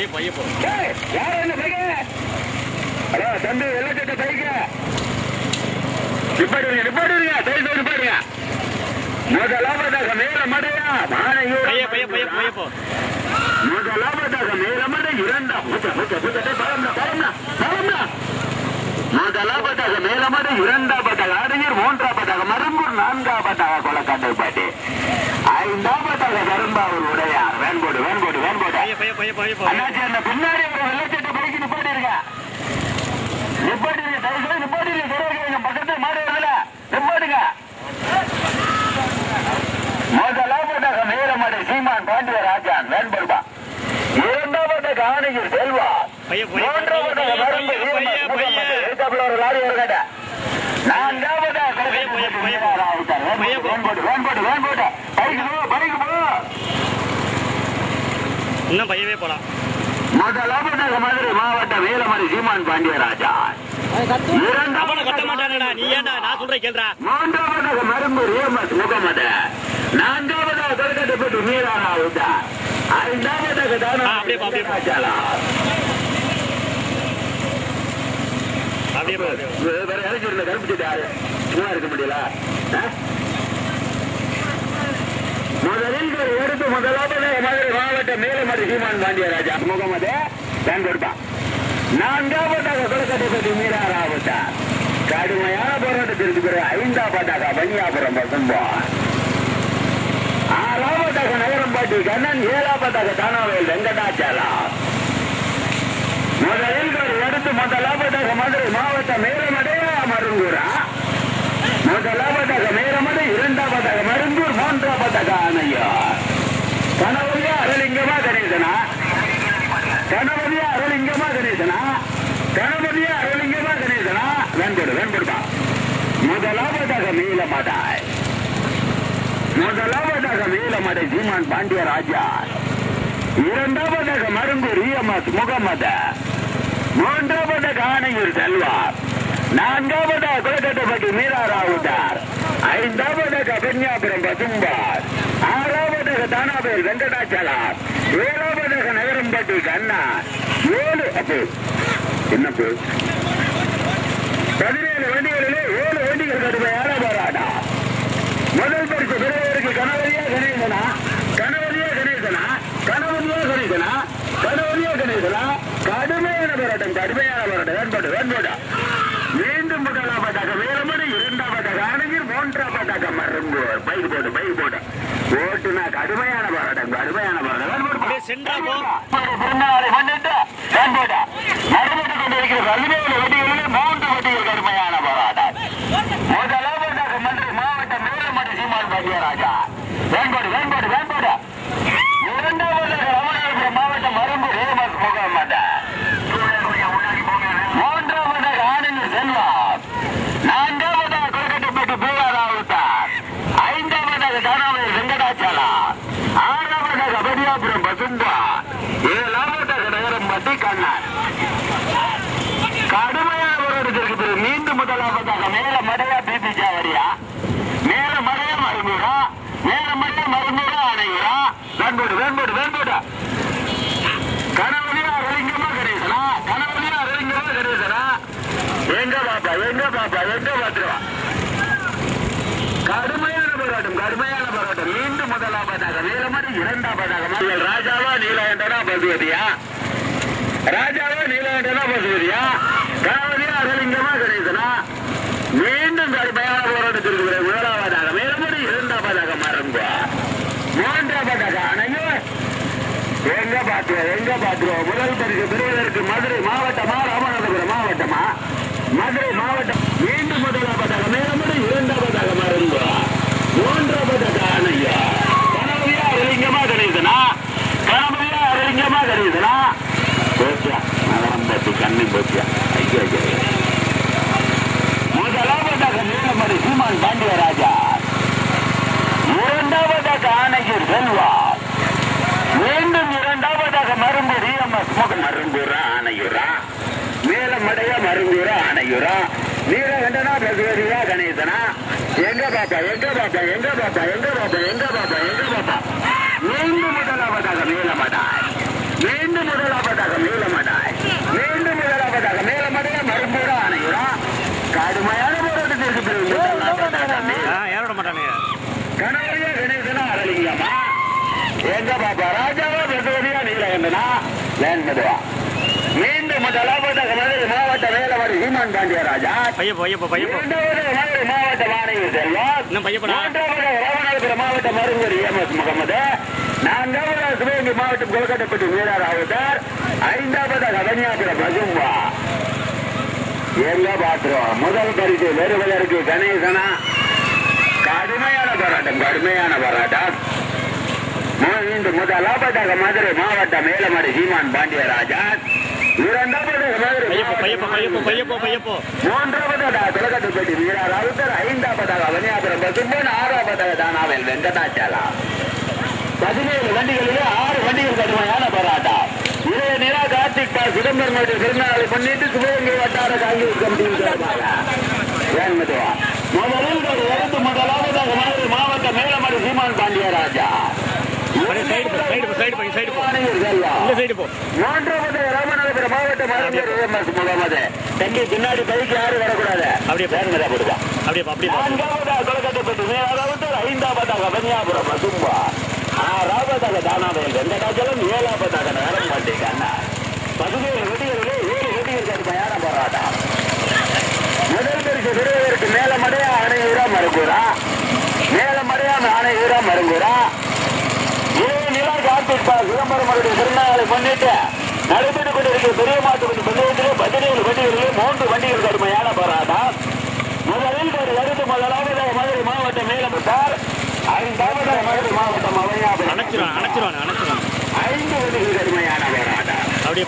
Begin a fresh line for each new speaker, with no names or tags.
யார் என்ன பைக்க? ஹலோ தம்பி, வெள்ளச்சட்ட பைக்க நிப்பாடுவீங்க, நிப்பாடுவீங்க, தயவு நிப்பாடுங்க. முதலாவதாக மேல மடையா முதலாவதாக மேல மடை இரண்டாம் முதலாவதாக மேலமடை இரண்டாவதாக ஆடையர் மூன்றாவதாக மரும்பூர் நான்காவதாக கொலக்காட்டுப்பாட்டி ஐந்தாவதாக கரும்பாவூர் உடையார். வேன்போடு வேன்போடு வேன்போடு அண்ணாச்சி அந்த பின்னாடி ஒரு வெள்ளச்சட்ட பைக்கு நிப்பாட்டிருக்க நிப்பாட்டிருக்க தயவு நிப்பாட்டிருக்க பக்கத்து மாடு வரல நிப்பாடுங்க. முதலாவதாக மேலமடை சீமான் பாண்டிய ராஜான் வேன்படுபா. இரண்டாவதாக ஆணையர் செல்வா. மூன்றாவதாக மருந்து ஒரு லாரி ஒரு கட்ட. நான்காவதாக
இன்னும் பையவே போலாம்.
முதலாவதாக மதுரை மாவட்ட வேலமணி சீமான் பாண்டியராஜா.
கட்ட மாட்டானடா நீ ஏன்டா நான் சொல்றேன் கேள்றா.
மூன்றாவதாக மரும்பூர் ஏமஸ் முகமது. நான்காவதாக கொல்கட்டப்பட்டு மீரானா உண்டா. ஐந்தாவதாக தானா ராஜாலா. வேற இறங்கிருந்த கருப்பிச்சுட்டாரு சும்மா இருக்க முடியல. முதலில் எடுத்து முதலாவதாக மதுரை மாவட்ட மேலமடி சீமான் பாண்டியராஜா முகமது வேன்படுத்தான். நான்காவதாக கொலக்கட்டப்பட்டி மீராராவட்டா. கடுமையான போராட்டத்திற்கு பிறகு ஐந்தாவதாக பனியாபுரம் பசும்பான். ஆறாவதாக நகரம்பாட்டி கண்ணன். ஏழாவதாக தானாவேல் வெங்கடாச்சாலா. முதலில் எடுத்து முதலாவதாக மதுரை மாவட்ட மேலமடையா மருங்கூரா. முதலாவதாக மேலமடை இரண்டாவதாக மருங்கூர் மூன்றாவதாக ஆனையா. கணவதியா அருளிங்கமா கணேசனா. கணவதியா அருளிங்கமா கணேசனா. கணவதியா அருளிங்கமா கணேசனா. வேன்போடு வேன்படுதா. முதலாவதாக மேலமடாய். முதலாவதாக மேலமடை சீமான் பாண்டிய ராஜா. இரண்டாவதாக மருங்கூர் இஎம்எஸ் முகமது. மூன்றாவதாக ஆணையூர் செல்வார். நான்காவதாக கொலக்கட்டப்பட்டி மீராராவுதார். ஐந்தாவதாக பெண்யாபுரம் பசும்பார். ஆறாவதாக தானாபேல் வெங்கடாச்சலார். ஏழாவதாக நகரம்பட்டி கண்ணா. ஏழு அப்போ என்ன 17 வண்டிகளிலே 7 வண்டிகள் கடுமையான போராடா. முதல் பரிசு பெறுவதற்கு கணவதியா கணேசனா. கணவதியா கணேசனா. கணவதியா கணேசனா. கணவதியா கணேசனா. கடுமையான போராட்டம் கடுமையான போராட்டம். வேன்போடு வேன்போடு. மீண்டும் முதலாவதாக வேலமணி. இரண்டாவதாக ஆணையர். மூன்றாவதாக மரும்பூர். பைக் போடு பைக் போடு ஓட்டுனா கடுமையான போராட்டம் கடுமையான போராட்டம். பிறந்தநாளை முன்னிட்டு வேன்போடு நடைபெற்றுக் கொண்டிருக்கிற 17 வண்டிகளிலே 3 வண்டிகள் கடுமையான போராட்டம். முதலாவதாக மதுரை மாவட்ட மேலமணி சீமான் பாண்டியராஜா. வேன்போடு வேன்போடு வேன்போடு. இரண்டாவதாக ராமநாதபுரம் மாவட்டம் மரும்பூர் ஏமஸ் முகமது. மூன்றாவதாக ஆணையர் செல்வா. நான்காவதாக கொல்கட்டப்பட்டு மீராராவுதார். ஐந்தாவதாக தானாவேல் வெங்கடாச்சலா. ஆறாவதாக பெரியாபுரம் பசும்பா. ஏழாவதாக நகரம்பட்டி கண்ணன். கடுமையான போராட்டத்திற்கு பிறகு மீண்டும் முதலாவதாக மேல மடையா பிபி ஜாவரியா. மேல மடையா மருங்கூரா. மேல மட்டை மருங்கூரா ஆணையூரா. வேன்போடு வேன்போடு வேன்போடு. கணவனியா அருளிங்கமா கணேசனா. கணவனியா அருளிங்கமா கணேசனா. எங்க பாப்பா எங்க பாப்பா எங்க பாத்துருவா. கடுமையான போராட்டம் கடுமையான போராட்டம். மீண்டும் முதலாவதாக நீலமணி. இரண்டாவதாக மகள் ராஜாவா நீலகண்டனா பசுவதியா. ராஜாவா நீலகண்டனா பசுவதியா. கணவனியா அருளிங்கமா கணேசனா. மீண்டும் கடுமையான போராட்டத்திற்கு பிறகு முதலாவதாக மேலமணி. இரண்டாவதாக மரம்பா. மூன்றாவதாக அணையூர். எங்க பாத்துருவோம் முதல் பரிசு பெறுவதற்கு மதுரை மாவட்டமா ராமநாதபுரம் மாவட்டமா. மதுரை மாவட்டம். மீண்டும் முதலாவதாக மேலமணி. இரண்டாவதாக மரும்பா. மூன்றாவதாக அணையா. கணவதியா அருளிங்கமா கணேசனா. கணவதியா அருளிங்கமா கணேசனா. போச்சியா நகரம்பட்டி கண்ணி போச்சியா. ஐயோ முதலாவதாக மேலமணி சீமான் பாண்டியராஜா. இரண்டாவதாக ஆணையர் செல்வா. மீண்டும் இரண்டாவதாக மரும்பூர் இஎம்எஸ் முகம். மரும்பூரா ஆணையூரா. மேலமடையா மருங்கூரா ஆணையூரா. நீலகண்டனா பசுவதியா கணேசனா. எங்க பாப்பா எங்க பாப்பா எங்க பாப்பா எங்க பாப்பா எங்க பாப்பா எங்க பாப்பா. மீண்டும் முதலாவதாக மேலமடாய். மீண்டும் முதலாவதாக கணேசனா வேன் மெதுவா. மீண்டும் முதலாவதாக மதுரை மாவட்ட வேலவாடி சீமான் பாண்டியராஜா.
பையப்போ
இரண்டாவதாக மதுரை மாவட்ட மாநகர் செல்வம்.
இன்னும் பையப்படா.
மூன்றாவதாக ராமநாதபுரம் மாவட்ட மருங்கூர் எம்.எஸ். முகமது. நான்காவதாக சிவகங்கை மாவட்டம் கொல்கட்டப்பட்டி வீரா ராவுதர். ஐந்தாவதாக கன்னியாகுமரி மஜும்பா. எங்க பாத்துறோம் முதல் பரிசு பெறுவதற்கு கணேசனா கடுமையான போராட்டம். முதலாவதாக மதுரை மாவட்ட மேலமாடி சீமான் பாண்டியராஜா. இரண்டாவதாக மதுரை மூன்றாவதாக கொல்கட்டப்பட்டி வீரா ராவுதர். ஐந்தாவதாக கன்னியாகுமரி மஜும்பன். ஆறாவதாக தானாவேல் வெங்கடாச்சலா. 17 வண்டிகளிலே 6 வண்டிகள் கடுமையான போராட்டம். இளைய நிலா கார்த்திக் பால் சிதம்பரம் பிறந்தநாளை முன்னிட்டு சிவகங்கை வட்டார காங்கிரஸ் கமிட்டியின் சார்பாக முதலில் ஒரு இறந்து முதலாவதாக மதுரை மாவட்ட மேலமாடி சீமான் பாண்டியராஜா. மூன்றாவது ராமநாதபுரம் மாவட்ட மருத்துவர் எம்.எஸ். முகமது. தங்கி பின்னாடி பைக்கு யாரும் வரக்கூடாது. அப்படியே பேருங்கதா போடுவா. நான்காவதாக கொல்கட்டப்பட்டு வீரராவுதர். ஐந்தாவதாக கன்னியாகுமரி மஜும்பா. ஆறாவதாக தானாவேல் வெங்கடாச்சலம். ஏழாவதாக நரம்பட்டி கண்ணா. 17 வெடிகளிலே 7 வெடிகள் கடுமையான போராட்டம். முதல் பரிசு பெறுவதற்கு மேலமடையா அணையூரா மருங்கூரா. மேலமடையா அணையூரா மருங்கூரா. இளைய நிலா கார்த்திக் பால் சிதம்பரம் பிறந்தநாளை முன்னிட்டு நடைபெற்றுக் கொண்டிருக்கிற பெரிய மாட்டுக்கு பந்தயத்திலே 17 வண்டிகளிலே 3 வண்டிகள் கடுமையான போராட்டம். முதலில் ஒரு வருது முதலாவதாக மதுரை மாவட்டம் மேலமுட்டார். ஐந்தாவதாக மதுரை மாவட்டம் அவனியாபுரம்.
அணைச்சிருவான்
5 வண்டிகள் கடுமையான போராட்டம்.
அப்படியே